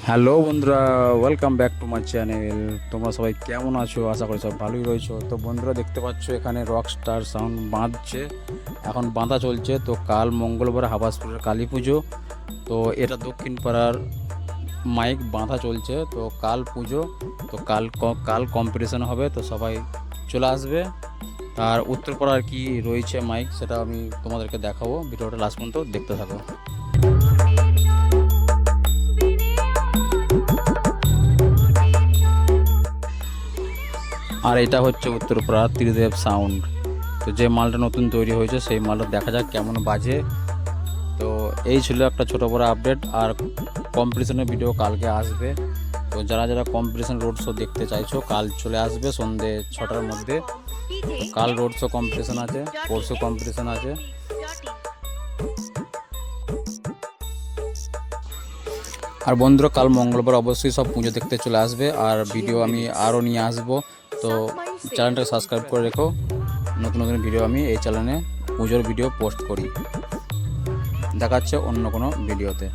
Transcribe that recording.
Hello বন্ধুরা, welcome back to my channel. তোমরা সবাই কেমন আছো? আশা করি সব ভালোই রয়েছো। তো বন্ধুরা, দেখতে পাচ্ছ এখানে রকস্টার সাউন্ড বাঁধছে, এখন বাঁধা চলছে। তো কাল মঙ্গলবার হাবাসপুরের কালী পুজো, তো এটা দক্ষিণ পাড়ার মাইক বাঁধা চলছে। তো কাল পুজো, তো কাল কম্পিটিশন হবে, তো সবাই চলে আসবে। আর উত্তরপাড়ার কি রয়েছে মাইক, সেটা আমি তোমাদেরকে দেখাবো। ভিডিওটা লাস্ট পর্যন্ত দেখতে থাকো। আর এটা হচ্ছে উত্তরপাড়া ত্রিদেব সাউন্ড। তো যে মালটা নতুন তৈরি হয়েছে সেই মালটা দেখা যাক কেমন বাজে। তো এই ছিল একটা ছোটো বড়ো আপডেট। আর কম্পিটিশনের ভিডিও কালকে আসবে। তো যারা যারা কম্পিটিশন রোড শো দেখতে চাইছো, কাল চলে আসবে সন্ধ্যে 6টার মধ্যে। তো কাল রোড শো কম্পিটিশন আছে, পরশু কম্পিটিশন আছে। আর বন্ধুরা, কাল মঙ্গলবার অবশ্যই সব পুজো দেখতে চলে আসবে। আর ভিডিও আমি আরও নিয়ে আসবো। তো চ্যানেলটাকে সাবস্ক্রাইব করে রেখো। নতুন নতুন ভিডিও আমি এই চ্যানেলে পুজোর ভিডিও পোস্ট করি। দেখাচ্ছে অন্য কোনো ভিডিওতে।